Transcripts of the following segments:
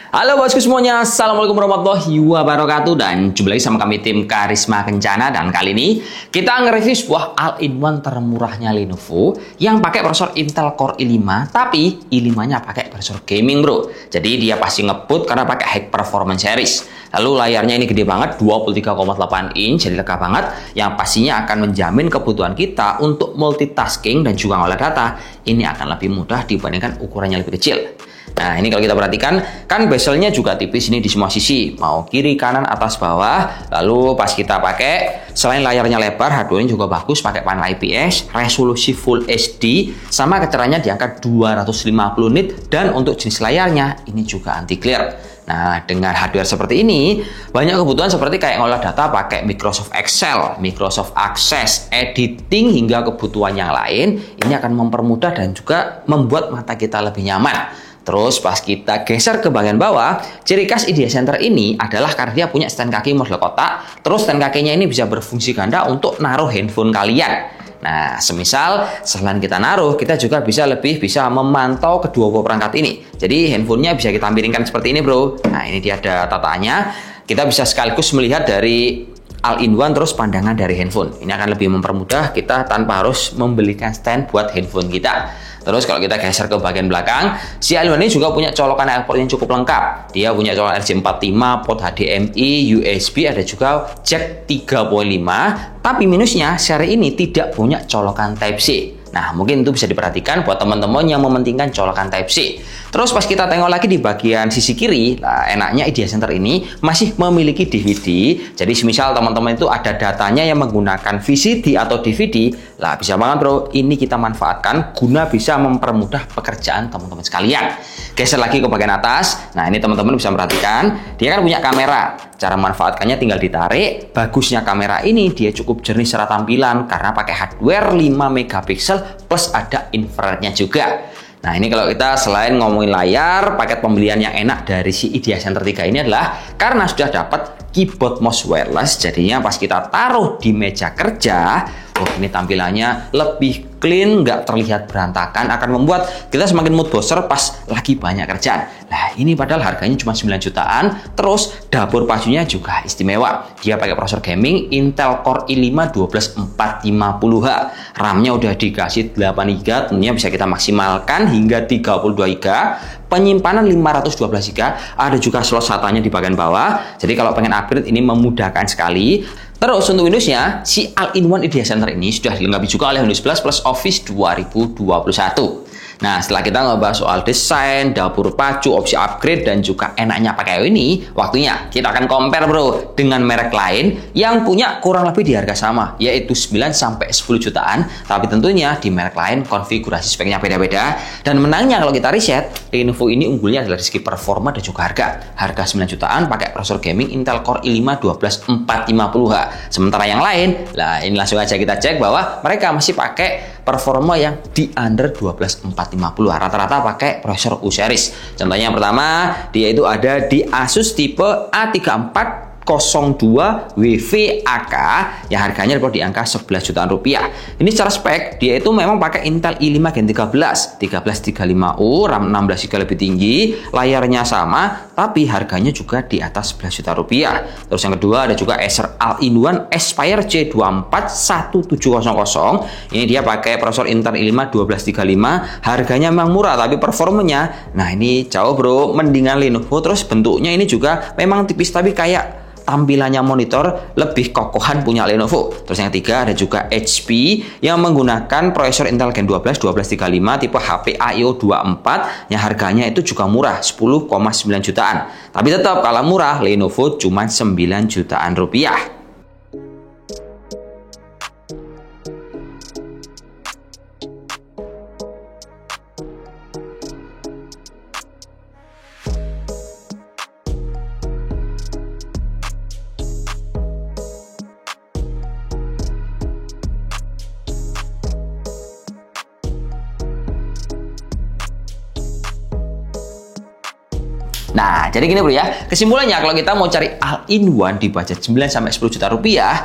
Halo bosku semuanya, Assalamualaikum warahmatullahi wabarakatuh. Dan jumpa lagi sama kami tim Karisma Kencana. Dan kali ini kita nge-review sebuah all-in-one termurahnya Lenovo yang pakai prosesor Intel Core i5, tapi i5-nya pakai prosesor gaming bro. Jadi dia pasti ngebut karena pakai high performance series. Lalu layarnya ini gede banget, 23,8 inch, jadi lega banget, yang pastinya akan menjamin kebutuhan kita untuk multitasking dan juga ngolah data. Ini akan lebih mudah dibandingkan ukurannya lebih kecil. Nah, ini kalau kita perhatikan, kan bezelnya juga tipis ini di semua sisi, mau kiri, kanan, atas, bawah. Lalu pas kita pakai, selain layarnya lebar, hardware-nya juga bagus, pakai panel IPS, resolusi Full HD, sama kecerahannya di angka 250 nit, dan untuk jenis layarnya, ini juga anti-glare. Nah, dengan hardware seperti ini, banyak kebutuhan seperti kayak ngolah data pakai Microsoft Excel, Microsoft Access, editing, hingga kebutuhan yang lain, ini akan mempermudah dan juga membuat mata kita lebih nyaman. Terus pas kita geser ke bagian bawah, ciri khas Idea Center ini adalah karena dia punya stand kaki model kotak. Terus stand kakinya ini bisa berfungsi ganda untuk naruh handphone kalian. Nah, semisal selain kita naruh, kita juga bisa memantau kedua buah perangkat ini. Jadi handphonenya bisa kita miringkan seperti ini bro. Nah, ini dia ada tataannya. Kita bisa sekaligus melihat dari all-in-one terus pandangan dari handphone. Ini akan lebih mempermudah kita tanpa harus membelikan stand buat handphone kita. Terus kalau kita geser ke bagian belakang, si all-in-one ini juga punya colokan airport yang cukup lengkap. Dia punya colokan RJ45, port HDMI, USB, ada juga jack 3.5. Tapi minusnya, seri ini tidak punya colokan Type-C. Nah, mungkin itu bisa diperhatikan buat teman-teman yang mementingkan colokan Type-C. Terus pas kita tengok lagi di bagian sisi kiri, nah, enaknya Idea Center ini masih memiliki DVD. Jadi semisal teman-teman itu ada datanya yang menggunakan VCD atau DVD, lah bisa banget bro, ini kita manfaatkan guna bisa mempermudah pekerjaan teman-teman sekalian. Geser lagi ke bagian atas, nah ini teman-teman bisa perhatikan, dia kan punya kamera. Cara manfaatkannya tinggal ditarik. Bagusnya kamera ini dia cukup jernih secara tampilan karena pakai hardware 5 megapiksel plus ada infrarednya juga. Nah, ini kalau kita selain ngomongin layar, paket pembelian yang enak dari si Idea Center 3 ini adalah karena sudah dapat keyboard mouse wireless, jadinya pas kita taruh di meja kerja, ini tampilannya lebih clean, nggak terlihat berantakan, akan membuat kita semakin mood booster pas lagi banyak kerjaan. Nah, ini padahal harganya cuma 9 jutaan, terus dapur pacunya juga istimewa. Dia pakai prosesor gaming Intel Core i5 12450H. RAM-nya udah dikasih 8 GB, tentunya bisa kita maksimalkan hingga 32 GB. Penyimpanan 512 GB, ada juga slot SATA-nya di bagian bawah. Jadi kalau pengen upgrade ini memudahkan sekali. Terus untuk Windows-nya, si all-in-one Idea Center ini sudah dilengkapi juga oleh Windows 11 plus Office 2021. Nah, setelah kita ngebahas soal desain, dapur pacu, opsi upgrade, dan juga enaknya pakai ini, waktunya kita akan compare bro dengan merek lain yang punya kurang lebih di harga sama, yaitu 9-10 jutaan, tapi tentunya di merek lain konfigurasi speknya beda-beda. Dan menangnya kalau kita riset, Lenovo ini unggulnya adalah dari segi performa dan juga harga. Harga 9 jutaan pakai prosesor gaming Intel Core i5 12450H. Sementara yang lain, lah ini langsung aja kita cek bahwa mereka masih pakai performa yang di under 12450, rata-rata pakai prosesor U series. Contohnya yang pertama, dia itu ada di Asus tipe A3402 WVAK yang harganya di angka 11 jutaan rupiah. Ini secara spek dia itu memang pakai Intel i5 Gen 1335U, RAM 16 GB lebih tinggi, layarnya sama, tapi harganya juga di atas 11 juta rupiah. Terus yang kedua ada juga Acer all-in-one Aspire C2417000. Ini dia pakai prosesor Intel i5 1235, harganya memang murah tapi performanya, nah ini jauh bro, mendingan Lenovo. Terus bentuknya ini juga memang tipis tapi kayak tampilannya monitor lebih kokohan punya Lenovo. Terus yang ketiga ada juga HP yang menggunakan prosesor Intel Gen 12 1235 tipe HP AIO 24 yang harganya itu juga murah 10,9 jutaan. Tapi tetap kalah murah Lenovo cuma 9 jutaan rupiah. Nah, jadi gini bro ya, kesimpulannya kalau kita mau cari all-in-one di budget 9 sampai 10 juta rupiah,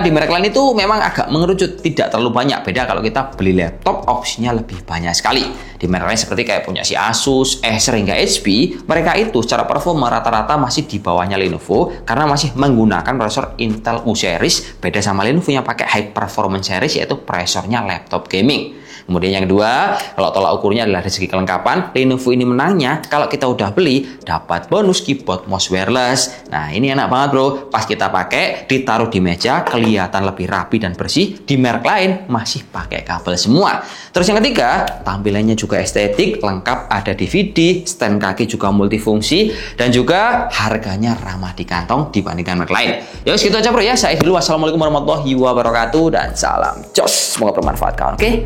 di merek lain itu memang agak mengerucut, tidak terlalu banyak. Beda kalau kita beli laptop, opsinya lebih banyak sekali. Di merek lain seperti kayak punya si Asus, Acer hingga HP, mereka itu secara performa rata-rata masih di bawahnya Lenovo karena masih menggunakan prosesor Intel U series, beda sama Lenovo yang pakai high performance series yaitu prosesornya laptop gaming. Kemudian yang kedua, kalau tolak ukurnya adalah dari segi kelengkapan, Lenovo ini menangnya kalau kita udah beli dapat bonus keyboard mouse wireless. Nah, ini enak banget bro, pas kita pakai ditaruh di meja kelihatan lebih rapi dan bersih. Di merek lain masih pakai kabel semua. Terus yang ketiga, tampilannya juga estetik, lengkap, ada DVD, stand kaki juga multifungsi, dan juga harganya ramah di kantong dibandingkan merek lain. Ya segitu aja bro ya, saya dulu. Wassalamualaikum warahmatullahi wabarakatuh dan salam jos, semoga bermanfaat kawan. Oke.